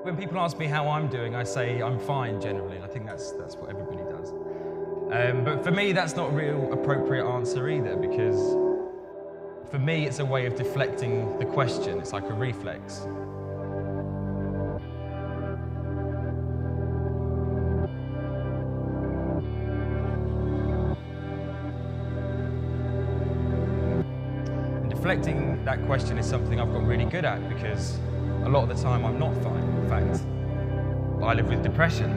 When people ask me how I'm doing, I say I'm fine generally, and I think that's what everybody does. But for me, that's not a real appropriate answer either, because for me, it's a way of deflecting the question. It's like a reflex. And deflecting that question is something I've got really good at, because a lot of the time I'm not fine. In fact, I live with depression.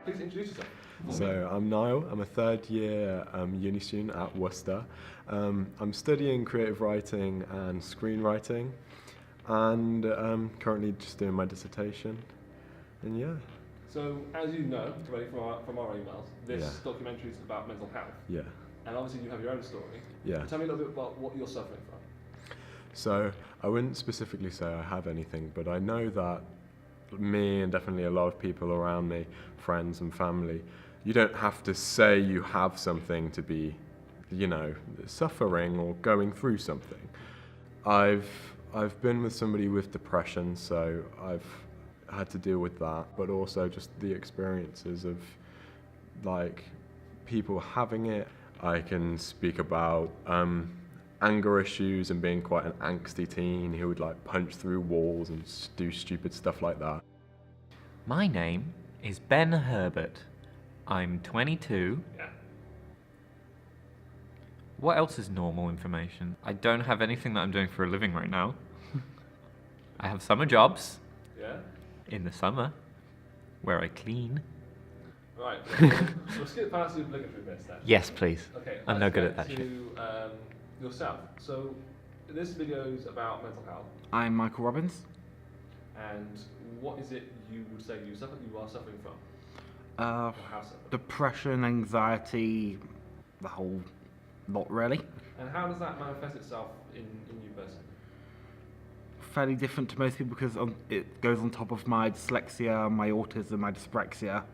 Please introduce yourself. So I'm Niall, I'm a third year uni student at Worcester. I'm studying creative writing and screenwriting, and currently just doing my dissertation, and yeah. So, as you know, already from our emails, this Yeah. documentary is about mental health. Yeah. And obviously you have your own story. Yeah. Tell me a little bit about what you're suffering from. So I wouldn't specifically say I have anything, but I know that me and definitely a lot of people around me, friends and family, you don't have to say you have something to be, suffering or going through something. I've been with somebody with depression, so I've had to deal with that, but also just the experiences of like people having it. I can speak about anger issues and being quite an angsty teen who would like punch through walls and do stupid stuff like that. My name is Ben Herbert. I'm 22. Yeah. What else is normal information? I don't have anything that I'm doing for a living right now. I have summer jobs Yeah? in the summer where I clean. Right. We'll skip past the obligatory bits then. Yes, please. Okay. I'm no good at that shit. To yourself. So, this video is about mental health. I'm Michael Robbins. And what is it you would say you are suffering from? Uh, Or have suffered? Depression, anxiety, the whole lot really. And how does that manifest itself in you personally? Fairly different to most people because it goes on top of my dyslexia, my autism, my dyspraxia,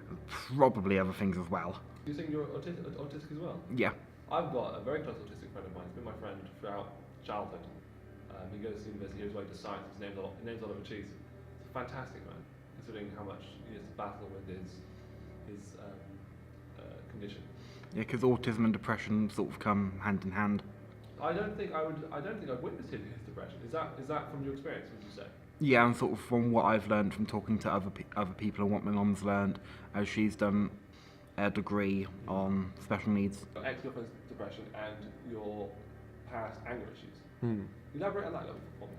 and probably other things as well. Do you think you're autistic as well? Yeah. I've got a very close autistic friend of mine. He's been my friend throughout childhood. He goes to university, he goes away to science. He names a lot of cheese. It's fantastic, man, considering how much he has to battle with his condition. Yeah, because autism and depression sort of come hand in hand. I don't think I've witnessed his depression. Is that from your experience? Would you say? Yeah, and sort of from what I've learned from talking to other people and what my mum's learned, as she's done a degree on special needs. Your ex-girlfriend's depression and your past anger issues. Elaborate on that a little for me.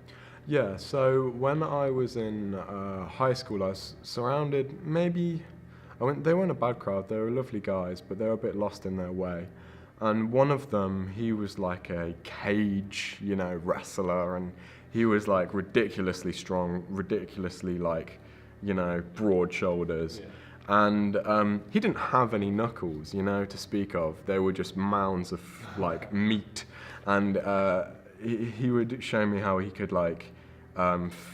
Yeah, so when I was in high school, I was surrounded, they weren't a bad crowd, they were lovely guys, but they were a bit lost in their way. And one of them, he was like a cage, wrestler, and he was like ridiculously strong, ridiculously like, broad shoulders. Yeah. And he didn't have any knuckles, to speak of. They were just mounds of like meat. And he would show me how he could like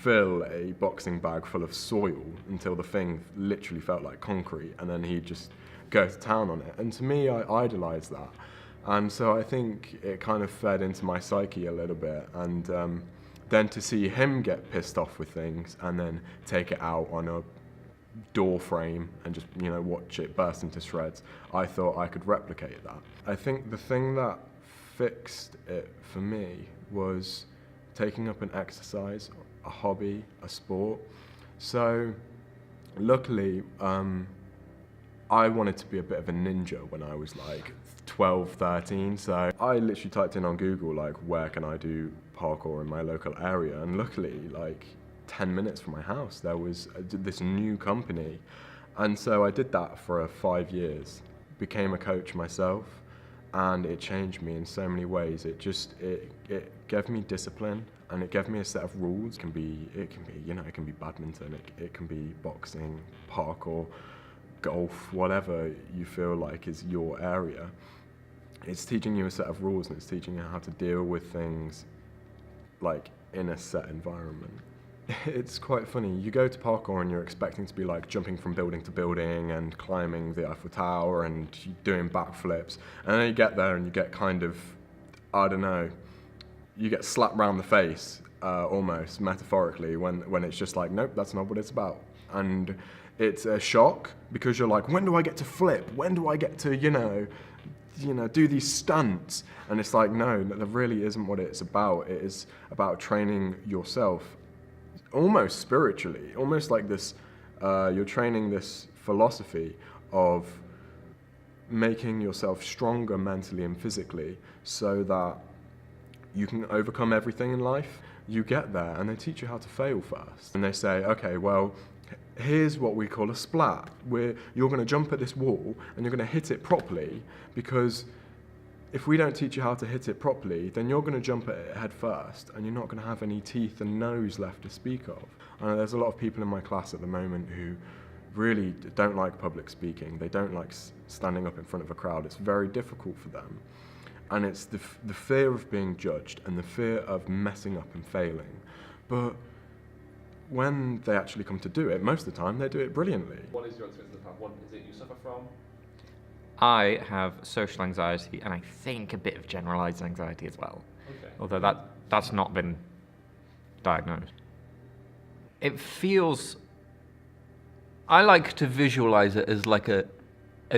fill a boxing bag full of soil until the thing literally felt like concrete, and then he'd just go to town on it. And to me, I idolized that. And so I think it kind of fed into my psyche a little bit. And then to see him get pissed off with things and then take it out on a door frame and just, watch it burst into shreds, I thought I could replicate that. I think the thing that fixed it for me was taking up an exercise, a hobby, a sport. So luckily, I wanted to be a bit of a ninja when I was like 12, 13. So I literally typed in on Google, like, where can I do parkour in my local area? And luckily, like 10 minutes from my house, there was this new company. And so I did that for 5 years, became a coach myself, and it changed me in so many ways. It gave me discipline, and it gave me a set of rules. It can be badminton, it can be boxing, parkour, golf, whatever you feel like is your area. It's teaching you a set of rules, and it's teaching you how to deal with things like in a set environment. It's quite funny. You go to parkour and you're expecting to be like jumping from building to building and climbing the Eiffel Tower and doing backflips, and then you get there and you get kind of, I don't know, you get slapped round the face, almost metaphorically, when it's just like, nope, that's not what it's about. And it's a shock because you're like, when do I get to flip? When do I get to, do these stunts? And it's like, no, that really isn't what it's about. It is about training yourself, almost spiritually, almost like this, you're training this philosophy of making yourself stronger mentally and physically so that you can overcome everything in life. You get there and they teach you how to fail first. And they say, okay, well, here's what we call a splat, where you're going to jump at this wall and you're going to hit it properly, because if we don't teach you how to hit it properly, then you're going to jump at it head first and you're not going to have any teeth and nose left to speak of. I know there's a lot of people in my class at the moment who really don't like public speaking. They don't like standing up in front of a crowd. It's very difficult for them. And it's the fear of being judged and the fear of messing up and failing. But when they actually come to do it, most of the time they do it brilliantly. What is your experience of the past? What is it you suffer from? I have social anxiety and I think a bit of generalized anxiety as well. Okay. Although that's not been diagnosed. It feels, I like to visualize it as like a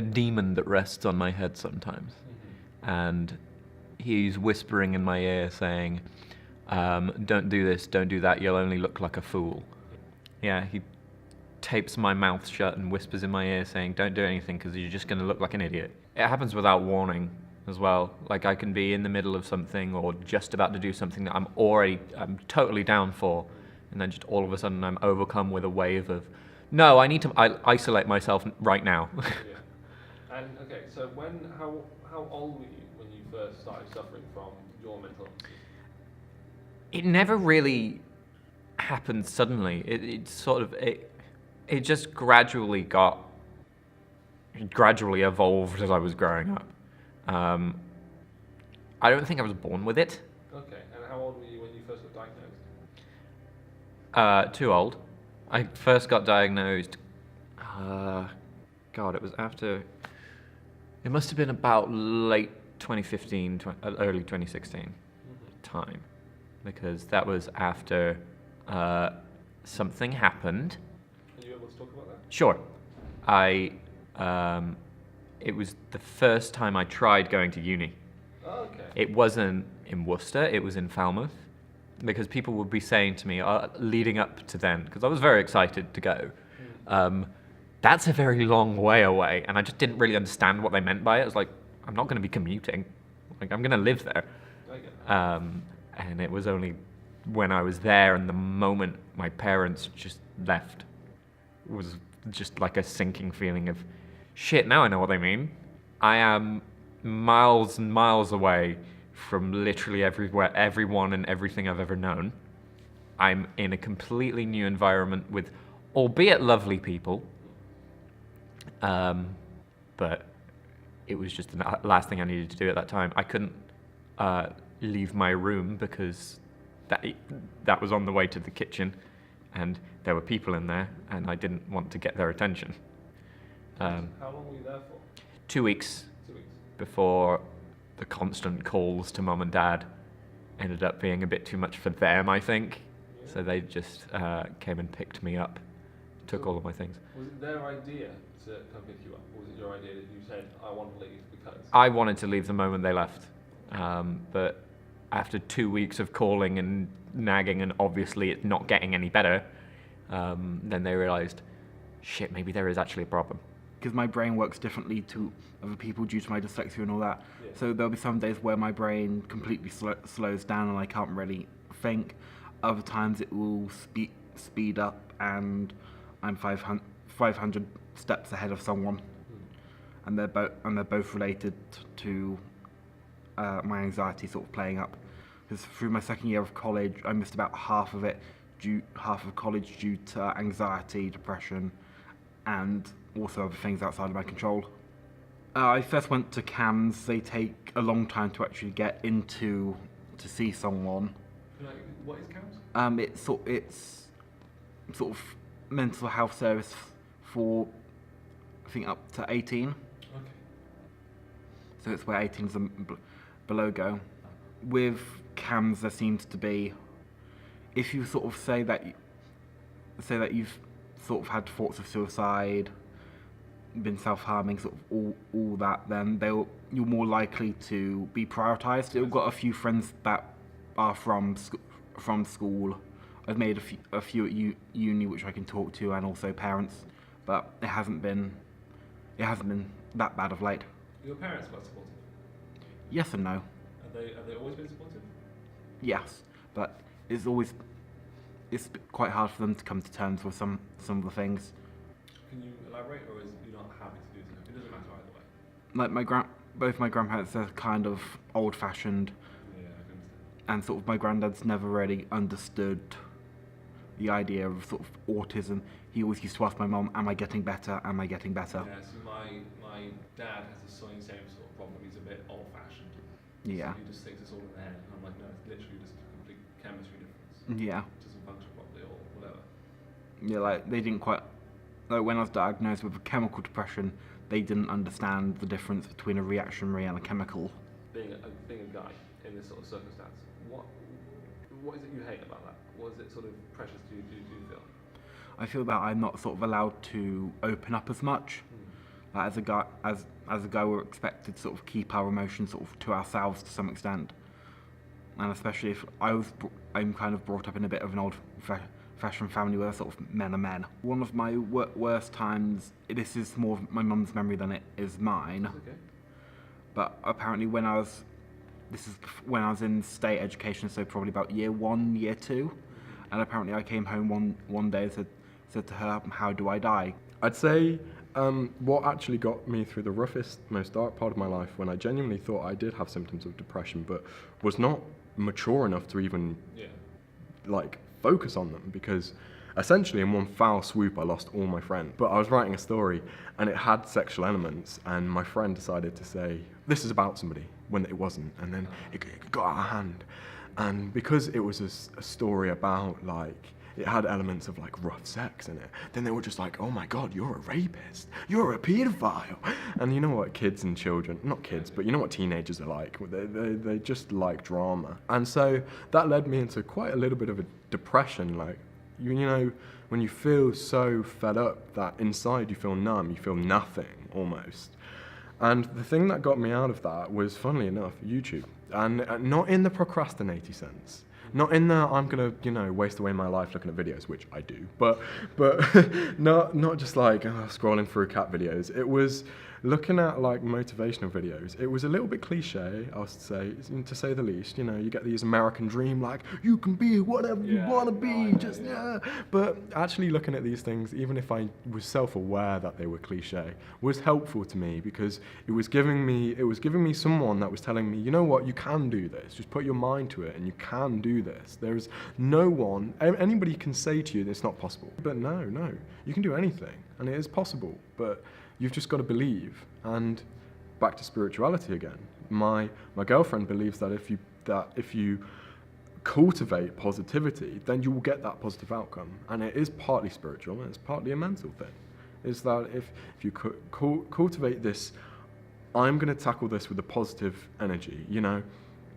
demon that rests on my head sometimes. And he's whispering in my ear saying, don't do this, don't do that, you'll only look like a fool. Yeah, he tapes my mouth shut and whispers in my ear saying, don't do anything because you're just going to look like an idiot. It happens without warning as well. Like I can be in the middle of something or just about to do something that I'm totally down for, and then just all of a sudden I'm overcome with a wave of, no, I need to isolate myself right now. Yeah. And okay, so how old were you when you first started suffering from your mental illness? It never really happened suddenly. It just gradually evolved as I was growing up. I don't think I was born with it. Okay, and how old were you when you first got diagnosed? Too old. I first got diagnosed, it was after, it must have been about late 2015, early 2016 time, because that was after something happened. Are you able to talk about that? Sure. It was the first time I tried going to uni. Oh, okay. It wasn't in Worcester, it was in Falmouth, because people would be saying to me, leading up to then, because I was very excited to go, that's a very long way away, and I just didn't really understand what they meant by it. I was like, I'm not going to be commuting, like I'm going to live there. I get that. And it was only when I was there and the moment my parents just left was just like a sinking feeling of, shit, now I know what they mean. I am miles and miles away from literally everyone and everything I've ever known. I'm in a completely new environment with, albeit lovely people, but it was just the last thing I needed to do at that time. I couldn't leave my room because that was on the way to the kitchen, and there were people in there, and I didn't want to get their attention. How long were you there for? 2 weeks 2 weeks. before the constant calls to mum and dad ended up being a bit too much for them, I think. Yeah. So they just came and picked me up, took all of my things. Was it their idea to come pick you up, or was it your idea that you said, I want to leave because? I wanted to leave the moment they left, but after 2 weeks of calling and nagging and obviously it not getting any better, then they realised, shit, maybe there is actually a problem. Because my brain works differently to other people due to my dyslexia and all that. Yeah. So there'll be some days where my brain completely slows down and I can't really think. Other times it will speed up and I'm 500 steps ahead of someone. And they're both related to my anxiety sort of playing up. Because through my second year of college, I missed about half of college due to anxiety, depression, and also other things outside of my control. I first went to CAMS. They take a long time to actually get into to see someone. What is CAMS? It's sort of mental health service for, I think, up to 18. Okay. So it's where 18s and below go. With CAMS, there seems to be, if you sort of say that you've sort of had thoughts of suicide, been self-harming, sort of all that, then you're more likely to be prioritised. I've got a few friends that are from school. I've made a few at uni which I can talk to, and also parents, but it hasn't been that bad of late. Are your parents quite supportive? Yes and no. Have they always been supportive? Yes, but it's quite hard for them to come to terms with some of the things. Can you elaborate, or is you not happy to do so? It doesn't matter either way. Like both my grandparents are kind of old-fashioned, Yeah, I can understand. and sort of my granddad's never really understood the idea of sort of autism. He always used to ask my mum, "Am I getting better? Am I getting better?" Yeah, so my dad has the same sort of problem. He's a bit old-fashioned. Yeah. So he just thinks it's all in the head. And I'm like, no, it's literally just a complete chemistry difference. Yeah. It doesn't function properly or whatever. Yeah, like they didn't quite. Like when I was diagnosed with a chemical depression, they didn't understand the difference between a reactionary and a chemical. Being a guy in this sort of circumstance, what is it you hate about that? What is it sort of precious do you feel? I feel that I'm not sort of allowed to open up as much. Like as a guy, we're expected to sort of keep our emotions sort of to ourselves to some extent, and especially if I'm kind of brought up in a bit of an old-fashioned family where sort of men are men. One of my worst times. This is more of my mum's memory than it is mine. Okay. But apparently, when I was in state education, so probably about year 1, year 2, and apparently I came home one day and said to her, "How do I die?" I'd say what actually got me through the roughest, most dark part of my life, when I genuinely thought I did have symptoms of depression, but was not mature enough to even like focus on them, because essentially in one foul swoop I lost all my friends. But I was writing a story and it had sexual elements, and my friend decided to say this is about somebody when it wasn't, and then it got out of hand. And because it was a story about, like, it had elements of like rough sex in it, then they were just like, "Oh my god, you're a rapist, you're a paedophile." And you know what kids and children, not kids, but you know what teenagers are like, they just like drama. And so that led me into quite a little bit of a depression. Like, you know, when you feel so fed up that inside you feel numb, you feel nothing almost. And the thing that got me out of that was, funnily enough, YouTube. And not in the procrastinating sense. Not in the I'm gonna, waste away my life looking at videos, which I do, but not just like scrolling through cat videos. It was looking at like motivational videos. It was a little bit cliche, I would say, to say the least. You get these American dream, like you can be whatever you want to be, But actually looking at these things, even if I was self-aware that they were cliche, was helpful to me, because it was giving me someone that was telling me, you know what, you can do this. Just put your mind to it, and you can do this. There's no one, anybody can say to you that it's not possible, but no, you can do anything, and it is possible. But you've just got to believe. And back to spirituality again. My girlfriend believes that if you cultivate positivity, then you will get that positive outcome. And it is partly spiritual, and it's partly a mental thing. Is that if you cultivate this, I'm going to tackle this with a positive energy,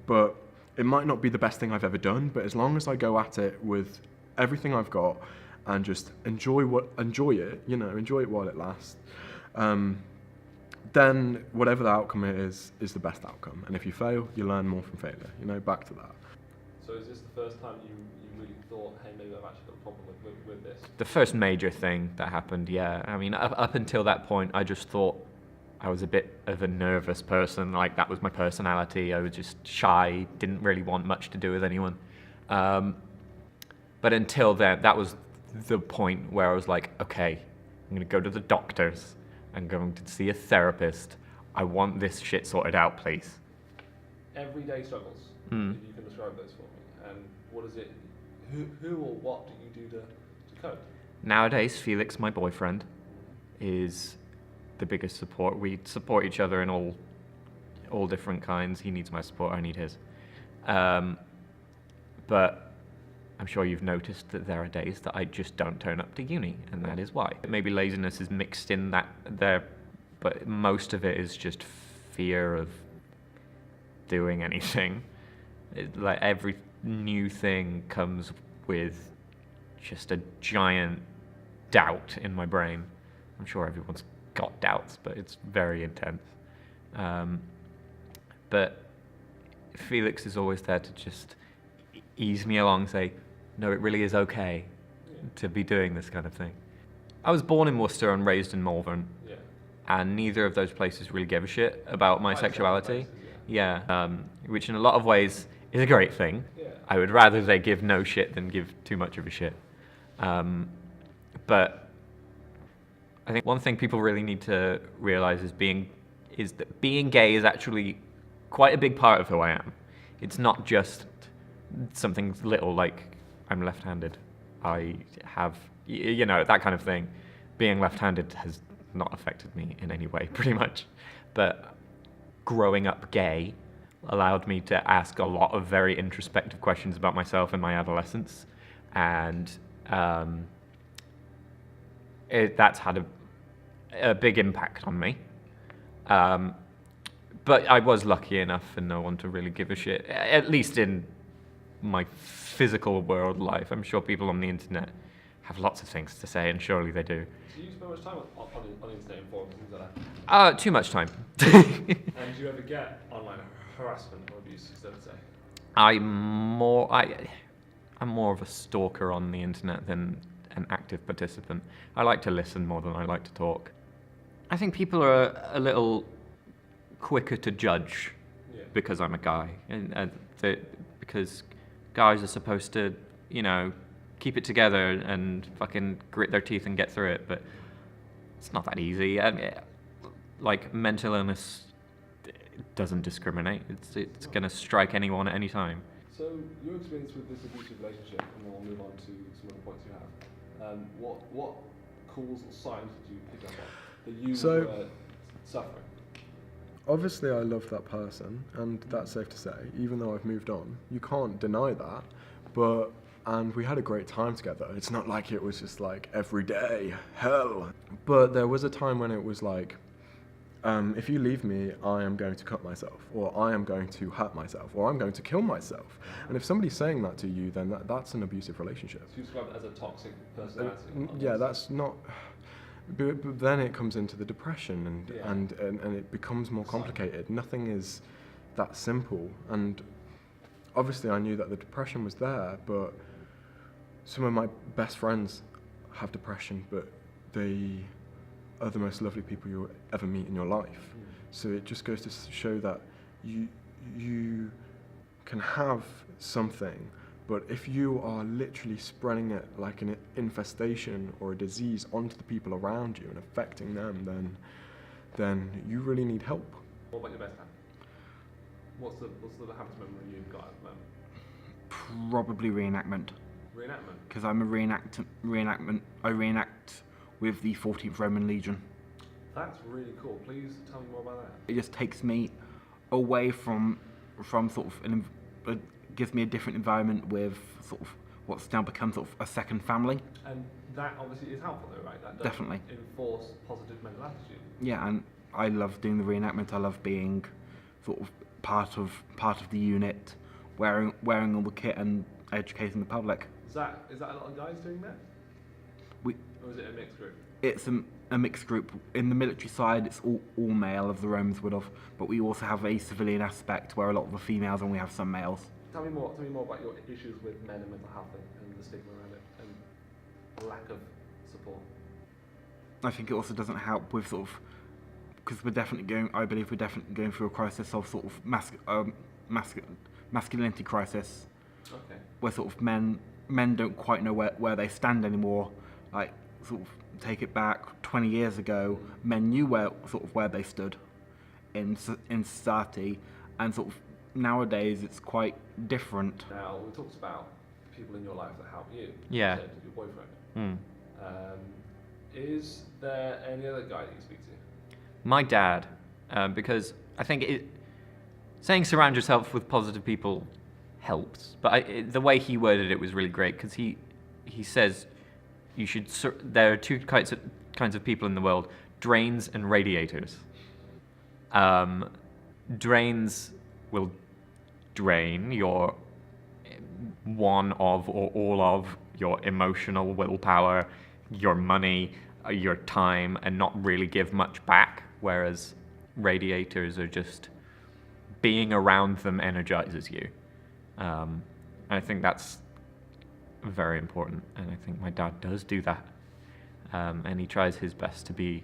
but it might not be the best thing I've ever done, but as long as I go at it with everything I've got and just enjoy it while it lasts, then whatever the outcome is the best outcome. And if you fail, you learn more from failure. Back to that. So is this the first time you really thought, hey, maybe I've actually got a problem with this? The first major thing that happened, yeah. I mean, up until that point, I just thought I was a bit of a nervous person. Like, that was my personality. I was just shy, didn't really want much to do with anyone. But until then, that was the point where I was like, okay, I'm going to go to the doctors. I'm going to see a therapist. I want this shit sorted out, please. Everyday struggles, if you can describe those for me. And what is it, who or what do you do to cope? Nowadays, Felix, my boyfriend, is the biggest support. We support each other in all different kinds. He needs my support, I need his. But I'm sure you've noticed that there are days that I just don't turn up to uni, and that is why. Maybe laziness is mixed in that there, but most of it is just fear of doing anything. Like every new thing comes with just a giant doubt in my brain. I'm sure everyone's got doubts, but it's very intense. But Felix is always there to just ease me along, say, no, it really is okay to be doing this kind of thing. I was born in Worcester and raised in Malvern, and neither of those places really gave a shit about my sexuality. Which in a lot of ways is a great thing. I would rather they give no shit than give too much of a shit. But I think one thing people really need to realize is that being gay is actually quite a big part of who I am. It's not just something little like I'm left-handed. I have, that kind of thing. Being left-handed has not affected me in any way, pretty much. But growing up gay allowed me to ask a lot of very introspective questions about myself in my adolescence, and that's had a big impact on me. But I was lucky enough for no one to really give a shit, at least in my physical world life. I'm sure people on the internet have lots of things to say, and surely they do. Do you spend much time on the internet and forums and things like that? Too much time. And do you ever get online harassment or abuse, so to say? I'm more of a stalker on the internet than an active participant. I like to listen more than I like to talk. I think people are a little quicker to judge because I'm a guy, and because guys are supposed to, keep it together and fucking grit their teeth and get through it, but it's not that easy. I mean, like, mental illness doesn't discriminate. It's gonna strike anyone at any time. So your experience with this abusive relationship, and we'll move on to some of the points you have. What calls or signs did you pick up on that you were suffering? Obviously, I love that person, and that's safe to say. Even though I've moved on, you can't deny that. And we had a great time together. It's not like it was just like every day hell. But there was a time when it was like, if you leave me, I am going to cut myself, or I am going to hurt myself, or I'm going to kill myself. And if somebody's saying that to you, then that's an abusive relationship. So you describe it as a toxic personality? That's not. But then it comes into the depression, and it becomes more complicated. Nothing is that simple. And obviously, I knew that the depression was there, but some of my best friends have depression, but they are the most lovely people you'll ever meet in your life. So it just goes to show that you can have something, but if you are literally spreading it like an infestation or a disease onto the people around you and affecting them, then you really need help. What about your best friend? What's the happiest memory you've got at the moment? Probably reenactment. Reenactment? Because I'm a reenactment. I reenact with the 14th Roman Legion. That's really cool. Please tell me more about that. It just takes me away from sort of gives me a different environment with sort of what's now become sort of a second family. And that obviously is helpful though, right? That does Definitely enforce positive mental attitude. Yeah, and I love doing the reenactment. I love being sort of part of the unit, wearing all the kit and educating the public. Is that a lot of guys doing that? Or is it a mixed group? It's a mixed group. In the military side, it's all male, as the Romans would have, but we also have a civilian aspect where a lot of the females, and we have some males. Tell me more about your issues with men and mental health and the stigma around it and lack of support. I think it also doesn't help with sort of, because I believe we're definitely going through a crisis of sort of masculinity crisis. Okay. Where sort of men don't quite know where they stand anymore. Like, sort of take it back 20 years ago, men knew where they stood in society, and sort of nowadays it's quite different. Now, we talked about people in your life that help you. Yeah. You said your boyfriend. Is there any other guy that you speak to? My dad, because I think saying surround yourself with positive people helps, but the way he worded it was really great, because he says you should. There are two kinds of people in the world: drains and radiators. Drains will drain your one of or all of your emotional willpower, your money, your time, and not really give much back, whereas radiators are just being around them energizes you. I think that's very important, and I think my dad does do that, and he tries his best to be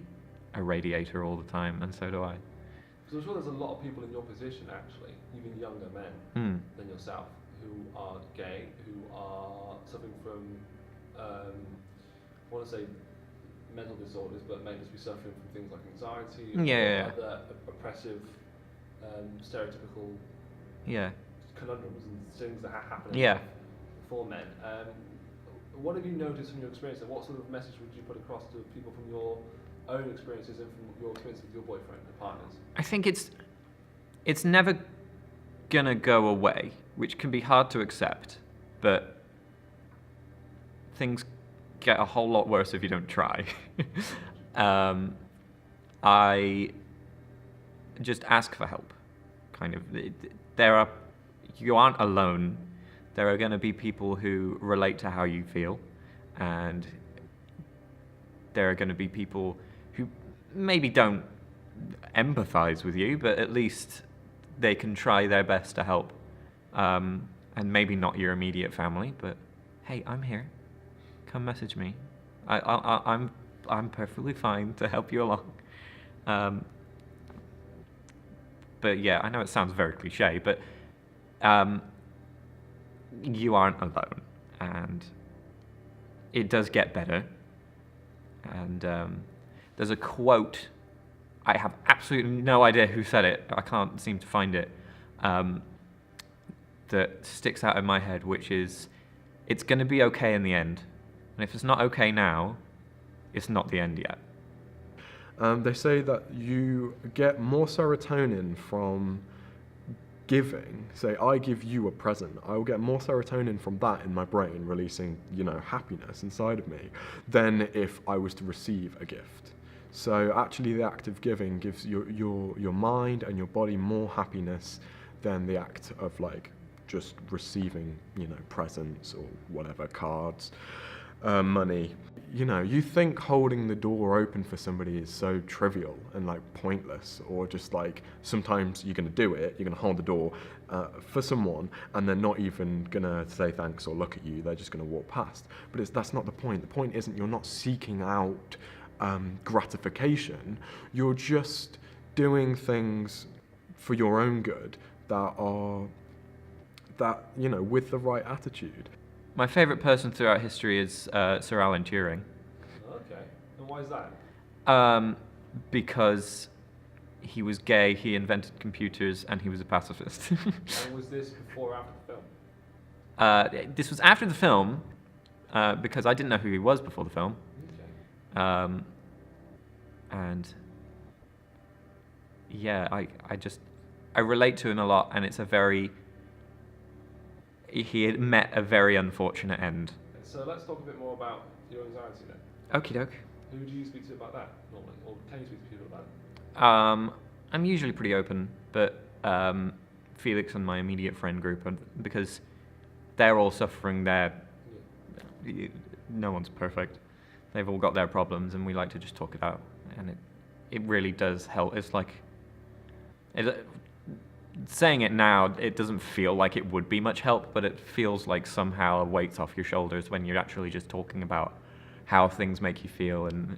a radiator all the time, and so do I. Because I'm sure there's a lot of people in your position, actually, even younger men than yourself, who are gay, who are suffering from, I want to say mental disorders, but may just be suffering from things like anxiety or other oppressive, stereotypical conundrums and things that happen for men. What have you noticed from your experience, and what sort of message would you put across to people from your own experiences and from your experience with your boyfriend and partners? I think it's never gonna go away, which can be hard to accept, but things get a whole lot worse if you don't try. I just ask for help. Kind of, you aren't alone. There are going to be people who relate to how you feel, and there are going to be people who maybe don't empathize with you, but at least they can try their best to help. And maybe not your immediate family, but hey, I'm here. Come message me. I'm perfectly fine to help you along. But yeah, I know it sounds very cliche, but you aren't alone, and it does get better. And there's a quote, I have absolutely no idea who said it, I can't seem to find it, that sticks out in my head, which is, it's going to be okay in the end. And if it's not okay now, it's not the end yet. They say that you get more serotonin from giving. Say, I give you a present, I will get more serotonin from that in my brain, releasing, happiness inside of me, than if I was to receive a gift. So actually the act of giving gives your mind and your body more happiness than the act of just receiving, presents or whatever, cards, money. You think holding the door open for somebody is so trivial and pointless, or just sometimes you're going to do it, you're going to hold the door for someone and they're not even going to say thanks or look at you, they're just going to walk past. But that's not the point. The point isn't, you're not seeking out gratification, you're just doing things for your own good with the right attitude. My favourite person throughout history is Sir Alan Turing. Okay, and why is that? Because he was gay, he invented computers, and he was a pacifist. And was this before or after the film? This was after the film, because I didn't know who he was before the film. Okay. And yeah, I relate to him a lot, and he had met a very unfortunate end. So let's talk a bit more about your anxiety then. Okie doke. Who do you speak to about that normally, or can you speak to people about it? I'm usually pretty open, but Felix and my immediate friend group, because they're all suffering no one's perfect. They've all got their problems, and we like to just talk it out, and it really does help. It's saying it now, it doesn't feel like it would be much help, but it feels like somehow a weight's off your shoulders when you're actually just talking about how things make you feel, and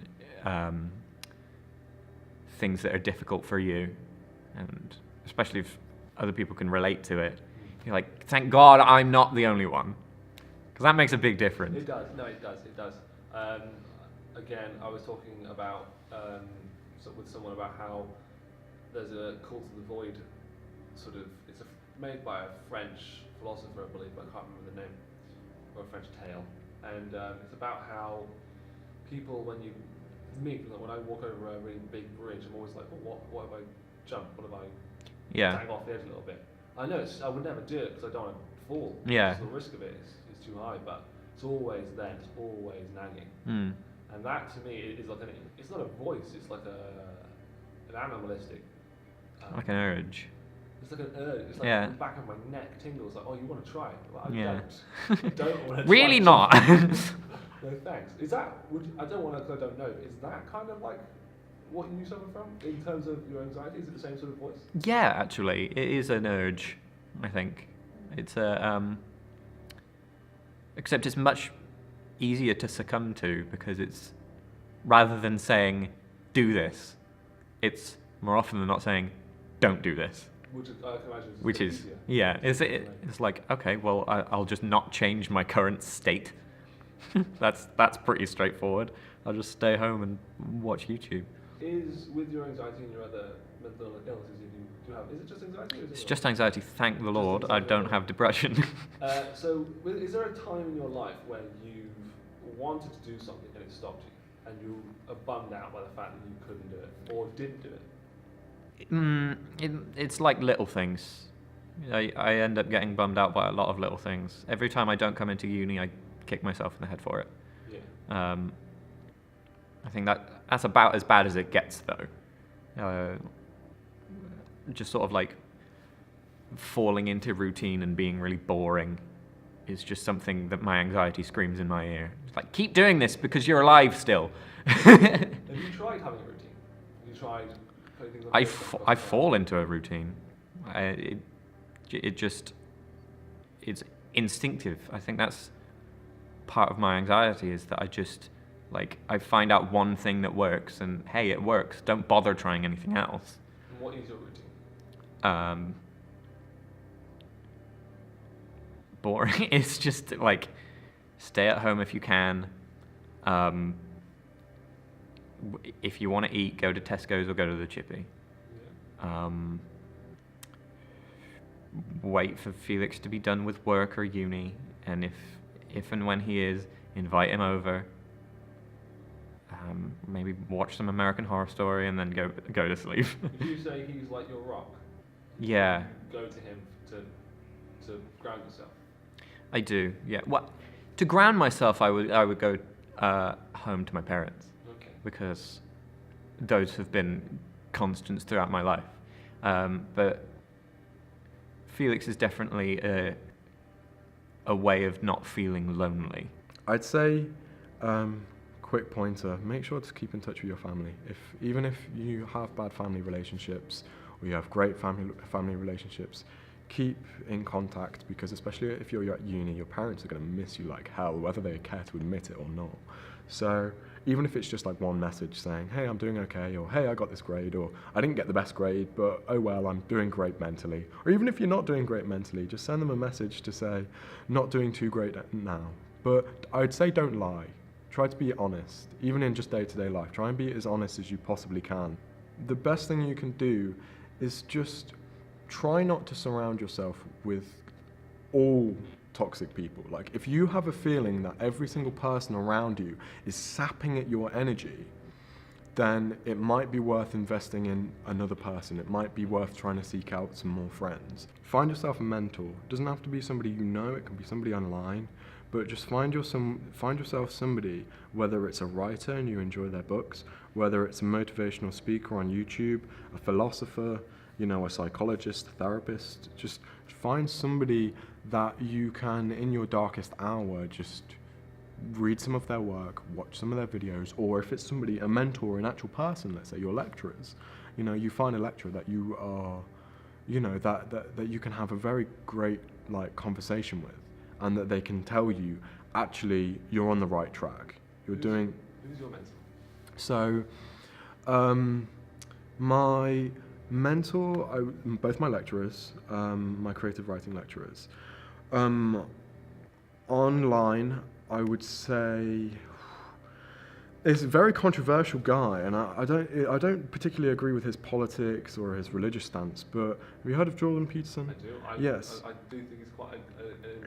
things that are difficult for you, and especially if other people can relate to it. You're like, thank God I'm not the only one, because that makes a big difference. It does. No, it does. It does. Again, I was talking about with someone about how there's a Call to the Void it's made by a French philosopher, I believe, but I can't remember the name, or a French tale, and it's about how people, when you me, like, when I walk over a really big bridge, I'm always like, oh, what if I jump? What if I Yeah. tag off the edge a little bit? I know I would never do it because I don't want to fall. Yeah. So the risk of it is too high, but it's always there. It's always nagging. Mm. And that to me is like it's not a voice. It's like an animalistic. Like an urge. It's like an urge. It's like Yeah. the back of my neck tingles. Like, oh, you want to try it? Well, I Yeah. don't. I don't want to. Really try not. No thanks. Is that? I don't want to. Because I don't know. Is that kind of like what you suffer from in terms of your anxiety? Is it the same sort of voice? Yeah, actually, it is an urge. I think it's a except it's much easier to succumb to because it's rather than saying do this, it's more often than not saying don't do this. Which is, I can imagine is Which a bit is easier. yeah, it's like okay, well I'll just not change my current state. that's pretty straightforward. I'll just stay home and watch YouTube. Is with your anxiety and your other mental illnesses you do have, is it just anxiety? Or is It's it just anxiety. Thank the Lord, I anxiety. don't have depression. So, is there a time in your life when you've wanted to do something and it stopped you, and you are bummed out by the fact that you couldn't do it or didn't do it? It's like little things. I end up getting bummed out by a lot of little things. Every time I don't come into uni, I kick myself in the head for it. Yeah. I think that's about as bad as it gets, though. Just sort of like falling into routine and being really boring is just something that my anxiety screams in my ear. It's like, keep doing this because you're alive still. Have you tried having a routine? Have you tried putting things on I fall into a routine. It's instinctive. I think that's part of my anxiety is that I find out one thing that works and hey, it works. Don't bother trying anything else. And what is your routine? Boring. It's just like stay at home if you can. If you want to eat, go to Tesco's or go to the Chippy. Yeah. Wait for Felix to be done with work or uni, and if and when he is, invite him over. Maybe watch some American Horror Story and then go to sleep. Would you say he's like your rock? Yeah. You go to him to ground yourself. I do. Yeah. Well, to ground myself, I would go home to my parents. Okay. Because those have been constants throughout my life. But Felix is definitely a way of not feeling lonely. I'd say, quick pointer, make sure to keep in touch with your family. Even if you have bad family relationships or you have great family relationships, keep in contact, because especially if you're at uni, your parents are going to miss you like hell, whether they care to admit it or not. So even if it's just like one message saying, hey, I'm doing okay, or hey, I got this grade, or I didn't get the best grade, but oh well, I'm doing great mentally. Or even if you're not doing great mentally, just send them a message to say, not doing too great now. But I'd say don't lie. Try to be honest, even in just day-to-day life. Try and be as honest as you possibly can. The best thing you can do is just try not to surround yourself with all toxic people. Like, if you have a feeling that every single person around you is sapping at your energy, then it might be worth investing in another person. It might be worth trying to seek out some more friends. Find yourself a mentor. It doesn't have to be somebody you know, it can be somebody online, but just find yourself somebody, whether it's a writer and you enjoy their books, whether it's a motivational speaker on YouTube, a philosopher, a psychologist, a therapist. Just find somebody that you can, in your darkest hour, just read some of their work, watch some of their videos, or if it's a mentor, an actual person, let's say your lecturers, you find a lecturer that you are, that you can have a very great conversation with, and that they can tell you, actually, you're on the right track. Who's your mentor? So, my mentor, both my lecturers, my creative writing lecturers. Online, I would say He's a very controversial guy, and I don't particularly agree with his politics or his religious stance. But have you heard of Jordan Peterson? I do. Yes. I do think he's quite an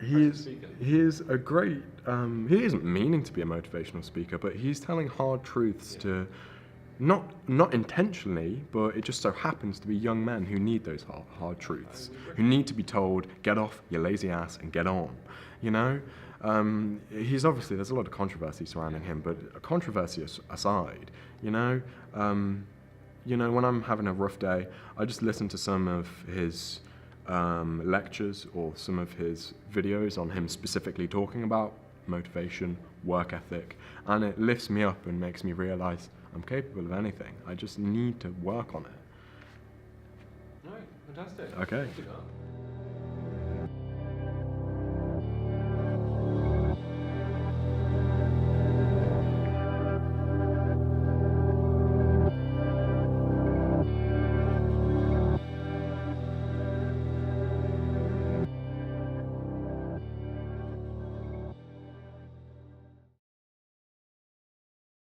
He impressive is, speaker. he is a great, he isn't meaning to be a motivational speaker, but he's telling hard truths to, not intentionally, but it just so happens to be young men who need those hard truths, who need to be told, get off your lazy ass and get on, you know? He's obviously, there's a lot of controversy surrounding him, but controversy aside, you know, when I'm having a rough day, I just listen to some of his lectures or some of his videos on him specifically talking about motivation, work ethic, and it lifts me up and makes me realize I'm capable of anything. I just need to work on it. Right, fantastic. Okay. Thank you, Mark.